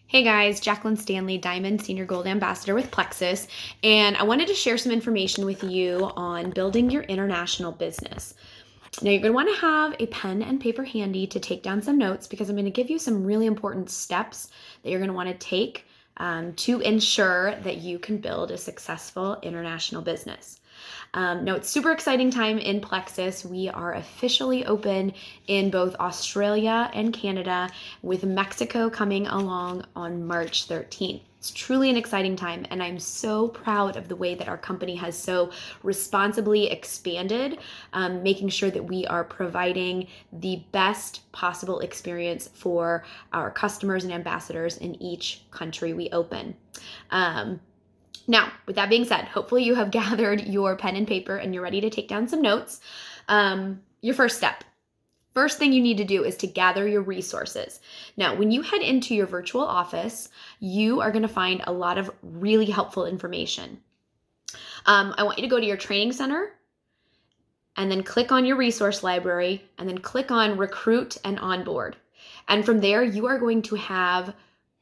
Hey guys, Jacqueline Stanley, Diamond Senior Gold Ambassador with Plexus, and I wanted to share some information with you on building your international business. Now, you're going to want to have a pen and paper handy to take down some notes because I'm going to give you some really important steps that you're going to want to take to ensure that you can build a successful international business. Now, it's super exciting time in Plexus. We are officially open in both Australia and Canada, with Mexico coming along on March 13th. It's truly an exciting time, and I'm so proud of the way that our company has so responsibly expanded, making sure that we are providing the best possible experience for our customers and ambassadors in each country we open. Now, with that being said, hopefully you have gathered your pen and paper and you're ready to take down some notes. Your first step. First thing you need to do is to gather your resources. Now, when you head into your virtual office, you are going to find a lot of really helpful information. I want you to go to your training center and then click on your resource library and then click on recruit and onboard. And from there, you are going to have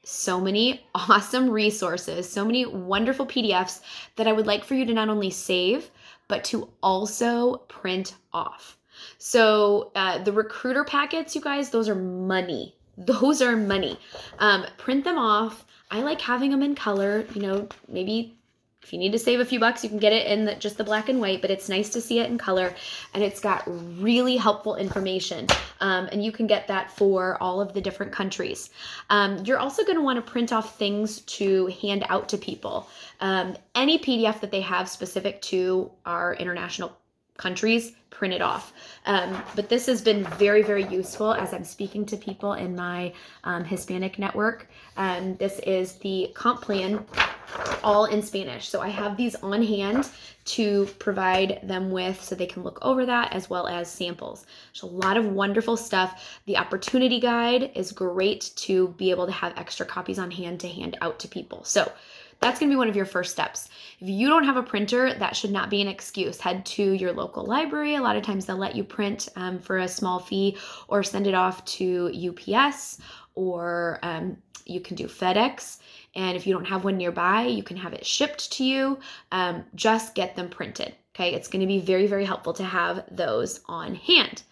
so many awesome resources, so many wonderful PDFs that I would like for you to not only save, but to also print off. So the recruiter packets, you guys, those are money. Those are money. Print them off. I like having them in color. Maybe if you need to save a few bucks, you can get it in just the black and white, but it's nice to see it in color, and it's got really helpful information. And you can get that for all of the different countries. You're also going to want to print off things to hand out to people. Any PDF that they have specific to our international countries, print it off. But this has been very, very useful as I'm speaking to people in my Hispanic network. This is the comp plan, all in Spanish. So I have these on hand to provide them with so they can look over that, as well as samples. There's a lot of wonderful stuff. The opportunity guide is great to be able to have extra copies on hand to hand out to people. So that's going to be one of your first steps. If you don't have a printer, that should not be an excuse. Head to your local library. A lot of times they'll let you print for a small fee, or send it off to UPS, or you can do FedEx. And if you don't have one nearby, you can have it shipped to you. Just get them printed. Okay, it's going to be very, very helpful to have those on hand.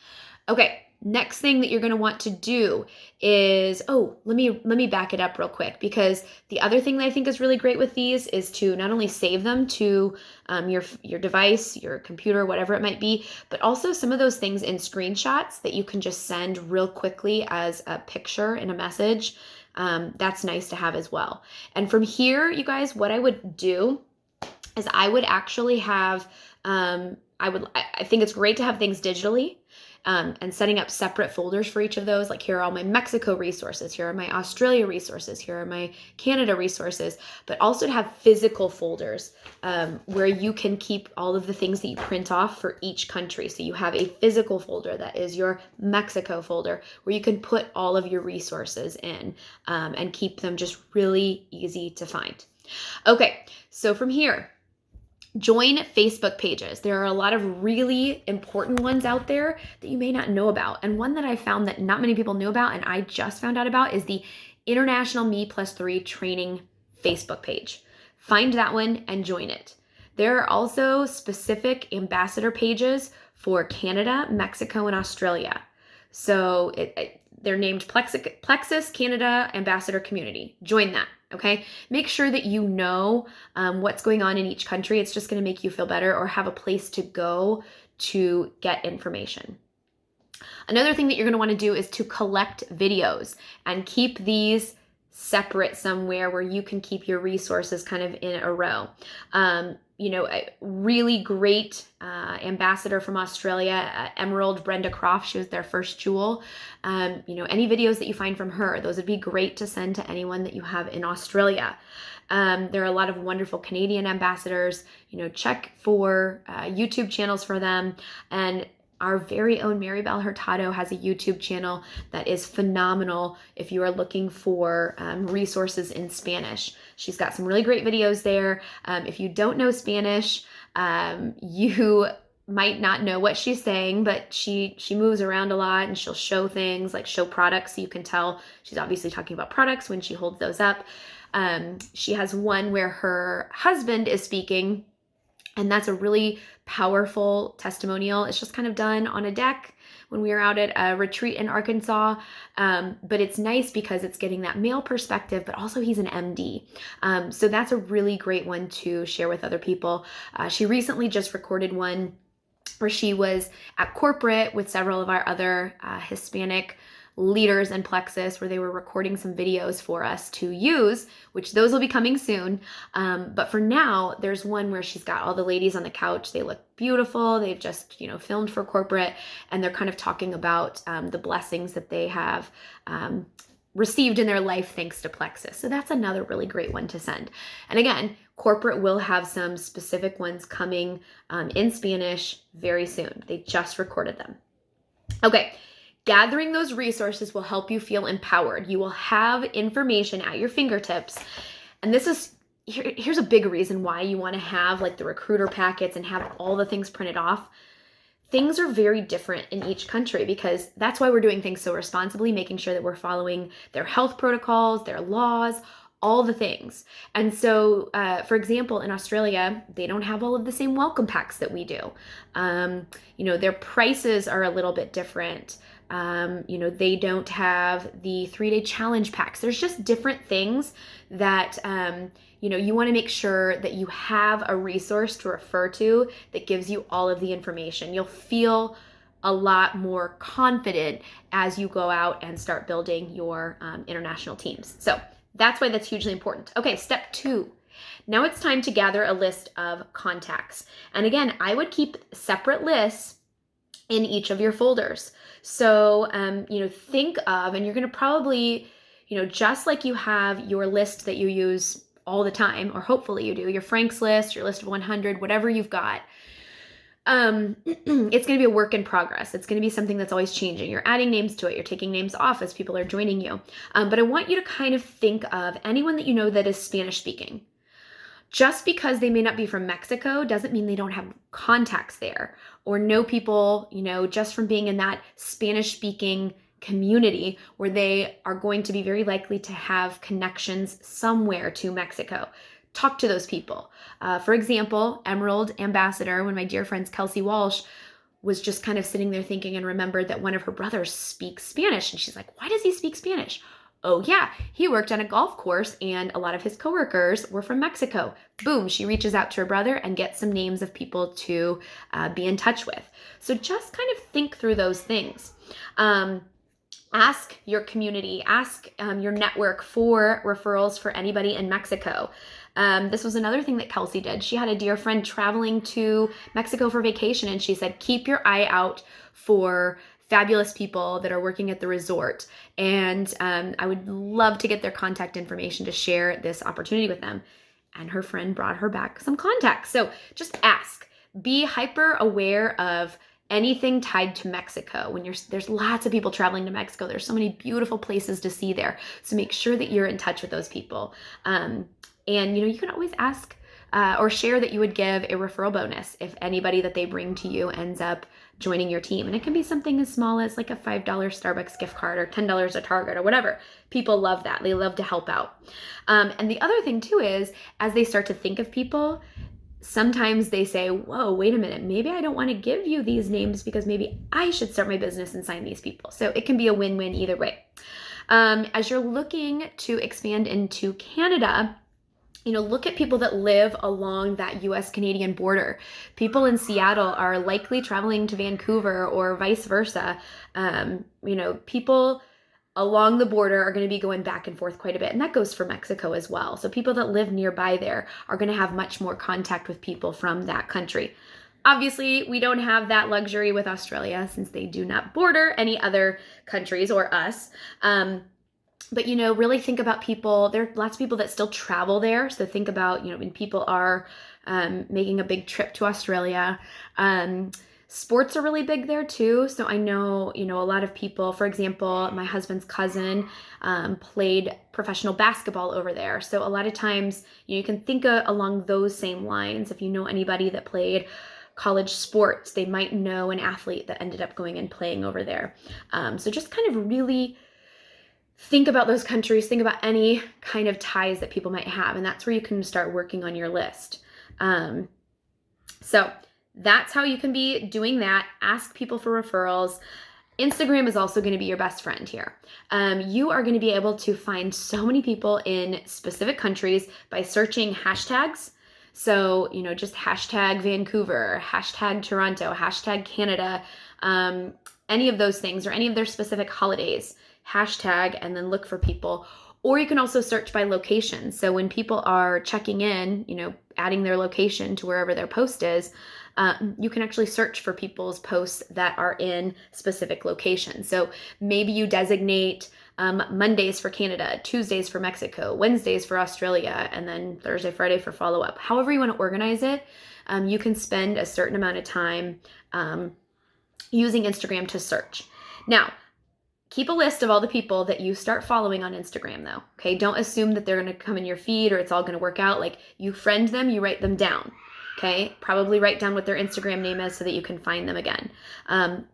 Okay. Next thing that you're going to want to do is, let me back it up real quick, because the other thing that I think is really great with these is to not only save them to your device, your computer, whatever it might be, but also some of those things in screenshots that you can just send real quickly as a picture in a message. That's nice to have as well. And from here, you guys, what I would do is I would actually have, I think it's great to have things digitally. And setting up separate folders for each of those. Like, here are all my Mexico resources, here are my Australia resources, here are my Canada resources, but also to have physical folders where you can keep all of the things that you print off for each country. So you have a physical folder that is your Mexico folder, where you can put all of your resources in and keep them just really easy to find. Okay, so from here, join Facebook pages. There are a lot of really important ones out there that you may not know about. And one that I found that not many people knew about, and I just found out about, is the International Me+3 Training Facebook page. Find that one and join it. There are also specific ambassador pages for Canada, Mexico, and Australia. So they're named Plexus Canada Ambassador Community. Join that. Okay, make sure that you know what's going on in each country. It's just going to make you feel better, or have a place to go to get information. Another thing that you're going to want to do is to collect videos and keep these separate somewhere where you can keep your resources kind of in a row. A really great ambassador from Australia, Emerald Brenda Croft, she was their first jewel. Any videos that you find from her, those would be great to send to anyone that you have in Australia. There are a lot of wonderful Canadian ambassadors. Check for YouTube channels for them. And our very own Maribel Hurtado has a YouTube channel that is phenomenal if you are looking for resources in Spanish. She's got some really great videos there. If you don't know Spanish, you might not know what she's saying, but she moves around a lot and she'll show things, like show products, so you can tell she's obviously talking about products when she holds those up. She has one where her husband is speaking, and that's a really powerful testimonial. It's just kind of done on a deck when we were out at a retreat in Arkansas. But it's nice because it's getting that male perspective, but also he's an MD. So that's a really great one to share with other people. She recently just recorded one where she was at corporate with several of our other Hispanic leaders in Plexus, where they were recording some videos for us to use, which those will be coming soon. But for now, there's one where she's got all the ladies on the couch. They look beautiful. They've just, filmed for corporate, and they're kind of talking about the blessings that they have received in their life thanks to Plexus. So that's another really great one to send. And again, corporate will have some specific ones coming in Spanish very soon. They just recorded them. Okay. Gathering those resources will help you feel empowered. You will have information at your fingertips. And here's a big reason why you want to have like the recruiter packets and have all the things printed off. Things are very different in each country, because that's why we're doing things so responsibly, making sure that we're following their health protocols, their laws, all the things. And so, for example, in Australia, they don't have all of the same welcome packs that we do. Their prices are a little bit different. They don't have the 3-day challenge packs. There's just different things that, you want to make sure that you have a resource to refer to that gives you all of the information. You'll feel a lot more confident as you go out and start building your international teams. So that's why that's hugely important. Okay, step 2. Now it's time to gather a list of contacts. And again, I would keep separate lists in each of your folders. So, think of, and you're going to probably, just like you have your list that you use all the time, or hopefully you do, your Frank's list, your list of 100, whatever you've got, it's going to be a work in progress. It's going to be something that's always changing. You're adding names to it. You're taking names off as people are joining you. But I want you to kind of think of anyone that you know that is Spanish speaking. Just because they may not be from Mexico doesn't mean they don't have contacts there, or know people, just from being in that Spanish speaking community where they are going to be very likely to have connections somewhere to Mexico. Talk to those people. For example, Emerald Ambassador, one of my dear friends, Kelsey Walsh, was just kind of sitting there thinking and remembered that one of her brothers speaks Spanish. And she's like, why does he speak Spanish? Oh yeah, he worked on a golf course and a lot of his coworkers were from Mexico. Boom, she reaches out to her brother and gets some names of people to be in touch with. So just kind of think through those things. Ask your community, ask your network for referrals for anybody in Mexico. This was another thing that Kelsey did. She had a dear friend traveling to Mexico for vacation, and she said, keep your eye out for fabulous people that are working at the resort. And I would love to get their contact information to share this opportunity with them. And her friend brought her back some contacts. So just ask. Be hyper aware of anything tied to Mexico. There's lots of people traveling to Mexico. There's so many beautiful places to see there. So make sure that you're in touch with those people. And you can always ask or share that you would give a referral bonus if anybody that they bring to you ends up joining your team. And it can be something as small as like a $5 Starbucks gift card or $10 at Target or whatever. People love that. They love to help out. And the other thing too is, as they start to think of people, sometimes they say, whoa, wait a minute, maybe I don't want to give you these names because maybe I should start my business and sign these people. So it can be a win-win either way. As you're looking to expand into Canada, look at people that live along that US-Canadian border. People in Seattle are likely traveling to Vancouver or vice versa. People along the border are going to be going back and forth quite a bit. And that goes for Mexico as well. So people that live nearby there are going to have much more contact with people from that country. Obviously, we don't have that luxury with Australia since they do not border any other countries or us. But, really think about people. There are lots of people that still travel there. So think about, when people are making a big trip to Australia. Sports are really big there too. So I know, a lot of people, for example, my husband's cousin played professional basketball over there. So a lot of times you can think along those same lines. If you know anybody that played college sports. They might know an athlete that ended up going and playing over there. So just kind of really think about those countries, think about any kind of ties that people might have, and that's where you can start working on your list. So that's how you can be doing that. Ask people for referrals. Instagram is also going to be your best friend here. You are going to be able to find so many people in specific countries by searching hashtags. So, just hashtag Vancouver, hashtag Toronto, hashtag Canada, any of those things or any of their specific holidays, hashtag, and then look for people. Or you can also search by location. So when people are checking in, adding their location to wherever their post is, you can actually search for people's posts that are in specific locations. So maybe you designate Mondays for Canada, Tuesdays for Mexico, Wednesdays for Australia, and then Thursday, Friday for follow-up. However you want to organize it, you can spend a certain amount of time using Instagram to search. Now, keep a list of all the people that you start following on Instagram though, okay? Don't assume that they're going to come in your feed or it's all going to work out. Like, you friend them, you write them down, okay? Probably write down what their Instagram name is so that you can find them again.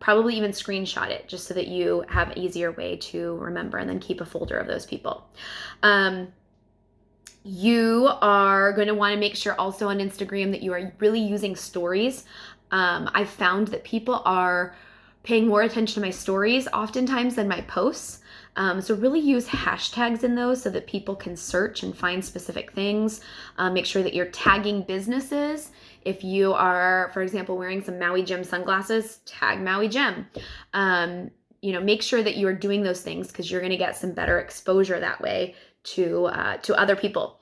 Probably even screenshot it just so that you have an easier way to remember, and then keep a folder of those people. You are going to want to make sure also on Instagram that you are really using stories. I've found that people are paying more attention to my stories oftentimes than my posts. So really use hashtags in those so that people can search and find specific things. Make sure that you're tagging businesses. If you are, for example, wearing some Maui Gym sunglasses, tag Maui Gym. Make sure that you are doing those things because you're going to get some better exposure that way to other people.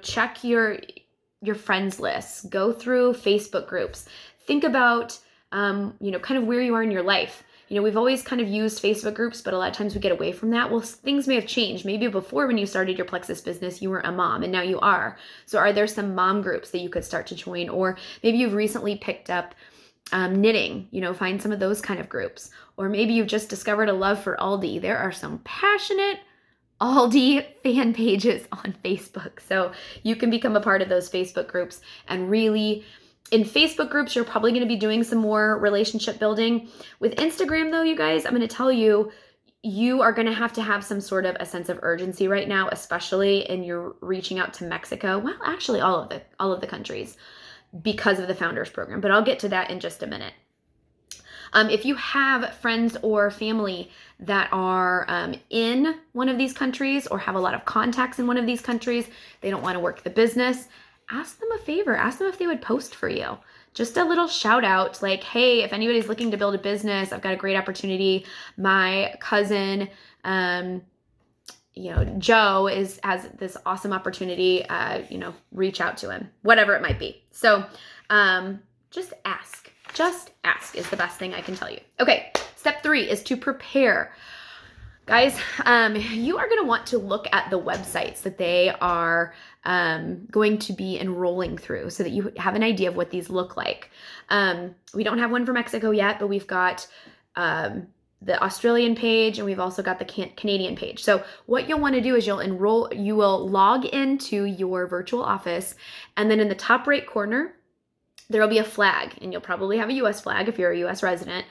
Check your friends lists. Go through Facebook groups. Think about kind of where you are in your life. We've always kind of used Facebook groups, but a lot of times we get away from that. Well, things may have changed. Maybe before, when you started your Plexus business, you were a mom and now you are. So are there some mom groups that you could start to join? Or maybe you've recently picked up knitting, find some of those kind of groups. Or maybe you've just discovered a love for Aldi. There are some passionate Aldi fan pages on Facebook. So you can become a part of those Facebook groups and really, in Facebook groups, you're probably going to be doing some more relationship building. With Instagram though, you guys, I'm going to tell you, you are going to have some sort of a sense of urgency right now, especially in your reaching out to Mexico. Well, actually all of the countries, because of the Founders Program, but I'll get to that in just a minute. If you have friends or family that are in one of these countries or have a lot of contacts in one of these countries, they don't want to work the business, ask them a favor. Ask them if they would post for you. Just a little shout out like, hey, if anybody's looking to build a business, I've got a great opportunity. My cousin, Joe has this awesome opportunity, reach out to him, whatever it might be. So just ask. Just ask is the best thing I can tell you. Okay, step 3 is to prepare. Guys, you are going to want to look at the websites that they are going to be enrolling through so that you have an idea of what these look like. We don't have one for Mexico yet, but we've got the Australian page and we've also got the Canadian page. So what you'll want to do is you will log into your virtual office, and then in the top right corner, there will be a flag, and you'll probably have a US flag if you're a US resident.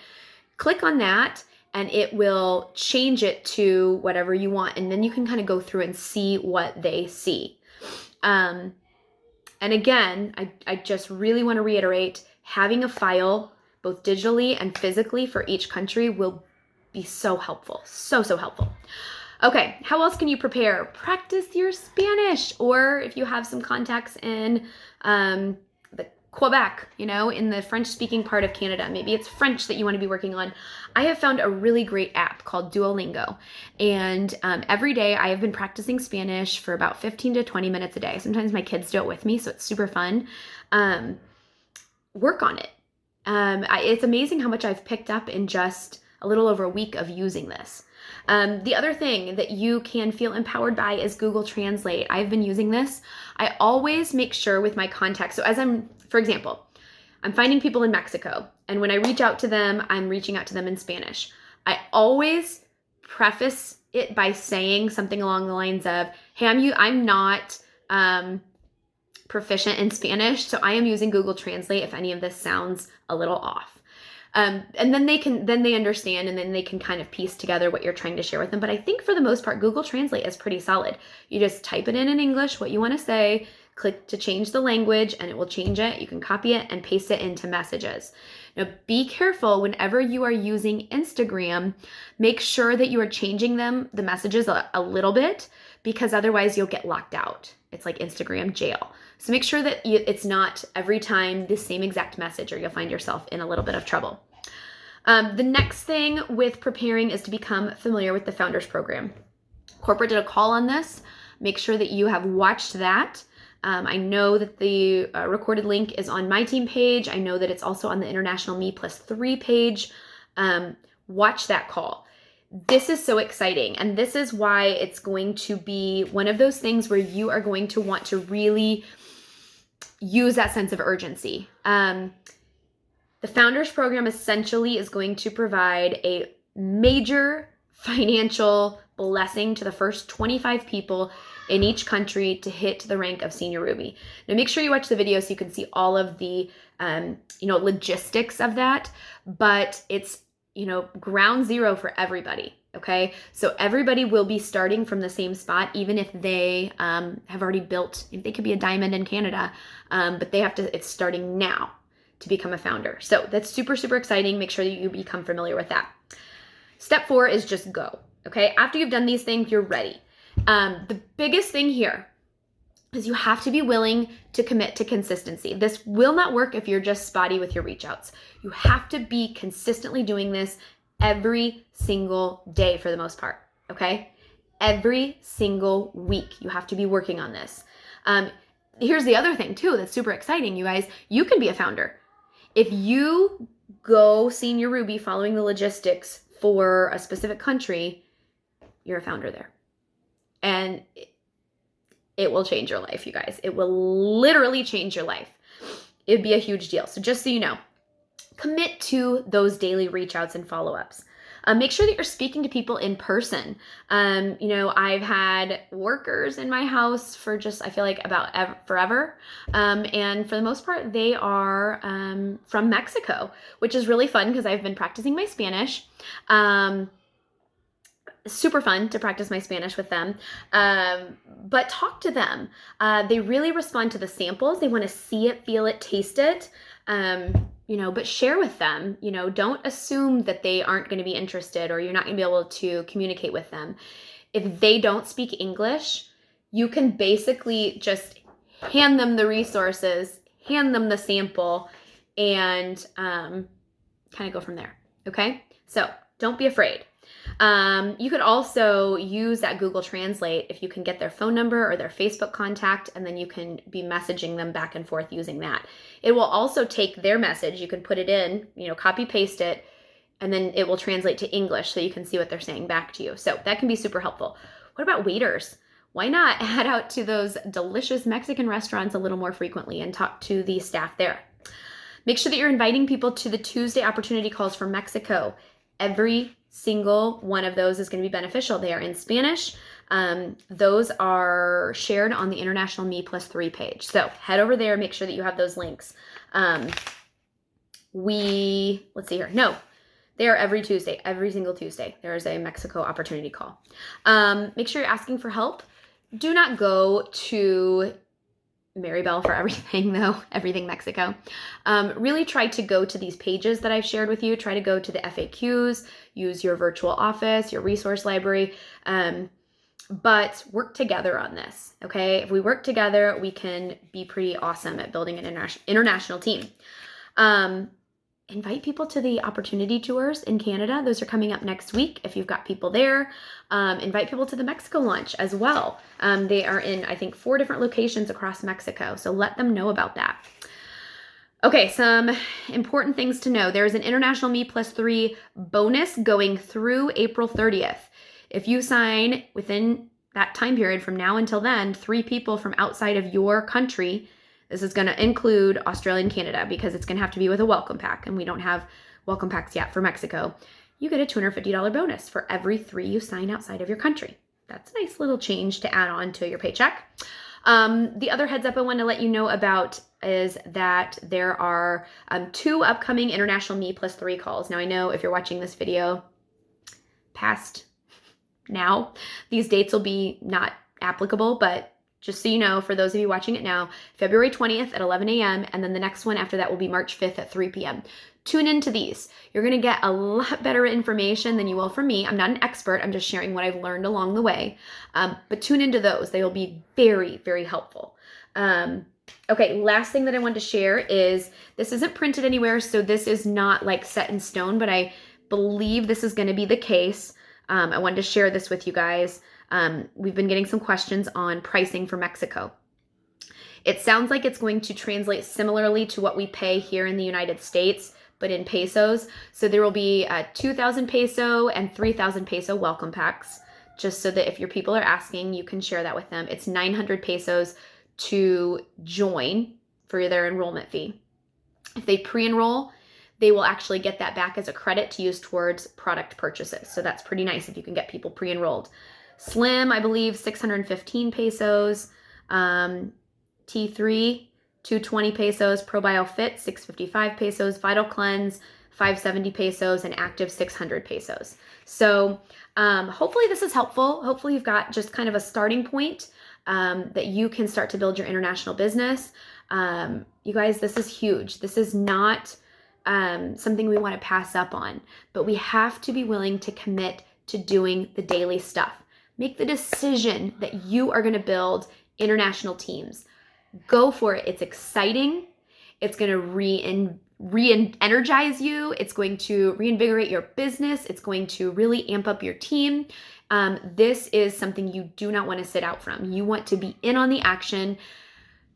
Click on that and it will change it to whatever you want. And then you can kind of go through and see what they see. And again, I just really want to reiterate, having a file, both digitally and physically, for each country will be so helpful. So helpful. Okay, how else can you prepare? Practice your Spanish, or if you have some contacts in the Quebec, in the French-speaking part of Canada. Maybe it's French that you want to be working on. I have found a really great app called Duolingo. And every day I have been practicing Spanish for about 15 to 20 minutes a day. Sometimes my kids do it with me, so it's super fun. Work on it. It's amazing how much I've picked up in just a little over a week of using this. The other thing that you can feel empowered by is Google Translate. I've been using this. I always make sure with my contacts. So for example, I'm finding people in Mexico, and when I reach out to them, I'm reaching out to them in Spanish. I always preface it by saying something along the lines of, hey, I'm not proficient in Spanish, so I am using Google Translate if any of this sounds a little off. And then they understand, and then they can kind of piece together what you're trying to share with them. But I think for the most part, Google Translate is pretty solid. You just type it in English, what you want to say, click to change the language, and it will change it. You can copy it and paste it into messages. Now, be careful whenever you are using Instagram, make sure that you are changing the messages a little bit, because otherwise you'll get locked out. It's like Instagram jail. So make sure that it's not every time the same exact message, or you'll find yourself in a little bit of trouble. The next thing with preparing is to become familiar with the Founders Program. Corporate did a call on this. Make sure that you have watched that. I know that the recorded link is on my team page. I know that it's also on the International Me+3 page. Watch that call. This is so exciting, and this is why it's going to be one of those things where you are going to want to really use that sense of urgency. The Founders Program essentially is going to provide a major financial blessing to the first 25 people in each country to hit the rank of Senior Ruby. Now make sure you watch the video so you can see all of the logistics of that, but it's ground zero for everybody, okay? So everybody will be starting from the same spot, even if they have already built, if they could be a diamond in Canada, but it's starting now to become a founder. So that's super, super exciting. Make sure that you become familiar with that. Step 4 is just go, okay? After you've done these things, you're ready. The biggest thing here is you have to be willing to commit to consistency. This will not work if you're just spotty with your reach outs. You have to be consistently doing this every single day for the most part, okay? Every single week, you have to be working on this. Here's the other thing too that's super exciting, you guys. You can be a founder. If you go Senior Ruby following the logistics for a specific country, you're a founder there. And it will change your life, you guys. It will literally change your life. It'd be a huge deal. So just so you know, commit to those daily reach outs and follow-ups. Make sure that you're speaking to people in person. I've had workers in my house for just, I feel like about forever. And for the most part, they are from Mexico, which is really fun because I've been practicing my Spanish. Super fun to practice my Spanish with them. But talk to them. They really respond to the samples. They want to see it, feel it, taste it. But share with them. Don't assume that they aren't going to be interested or you're not going to be able to communicate with them. If they don't speak English, you can basically just hand them the resources, hand them the sample, and kind of go from there. Okay? So don't be afraid. You could also use that Google Translate if you can get their phone number or their Facebook contact, and then you can be messaging them back and forth using that. It will also take their message. You can put it in, copy paste it, and then it will translate to English so you can see what they're saying back to you. So that can be super helpful. What about waiters? Why not head out to those delicious Mexican restaurants a little more frequently and talk to the staff there? Make sure that you're inviting people to the Tuesday opportunity calls for Mexico. Every single one of those is going to be beneficial. They are in Spanish. Those are shared on the International Me+3 page. So head over there, make sure that you have those links. Let's see here. No, they are every Tuesday, every single Tuesday. There is a Mexico opportunity call. Make sure you're asking for help. Do not go to Maribel for everything though, everything Mexico. Really try to go to these pages that I've shared with you. Try to go to the FAQs, use your virtual office, your resource library, but work together on this, okay? If we work together, we can be pretty awesome at building an international team. Invite people to the opportunity tours in Canada. Those are coming up next week. If you've got people there, invite people to the Mexico launch as well. They are in, I think, 4 different locations across Mexico. So let them know about that. Okay, some important things to know. There's an International Me+3 bonus going through April 30th. If you sign within that time period from now until then, 3 people from outside of your country, this is going to include Australia and Canada because it's going to have to be with a welcome pack, and we don't have welcome packs yet for Mexico. You get a $250 bonus for every 3 you sign outside of your country. That's a nice little change to add on to your paycheck. The other heads up I want to let you know about is that there are 2 upcoming International Me Plus 3 calls. Now, I know if you're watching this video past now, these dates will be not applicable, but just so you know, for those of you watching it now, February 20th at 11 a.m. and then the next one after that will be March 5th at 3 p.m. Tune into these. You're going to get a lot better information than you will from me. I'm not an expert. I'm just sharing what I've learned along the way. But tune into those. They will be very, very helpful. Okay, last thing that I wanted to share is this isn't printed anywhere, so this is not like set in stone, but I believe this is going to be the case. I wanted to share this with you guys. We've been getting some questions on pricing for Mexico. It sounds like it's going to translate similarly to what we pay here in the United States, but in pesos. So there will be 2,000 peso and 3,000 peso welcome packs, just so that if your people are asking, you can share that with them. It's 900 pesos to join for their enrollment fee. If they pre-enroll, they will actually get that back as a credit to use towards product purchases. So that's pretty nice if you can get people pre-enrolled. Slim, I believe, 615 pesos. T3, 220 pesos. ProBio Fit, 655 pesos. Vital Cleanse, 570 pesos. And Active, 600 pesos. So hopefully this is helpful. Hopefully you've got just kind of a starting point that you can start to build your international business. You guys, this is huge. This is not something we want to pass up on, but we have to be willing to commit to doing the daily stuff. Make the decision that you are going to build international teams. Go for it. It's exciting. It's going to re-energize you. It's going to reinvigorate your business. It's going to really amp up your team. This is something you do not want to sit out from. You want to be in on the action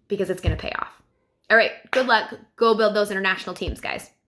because it's going to pay off. All right, good luck. Go build those international teams, guys.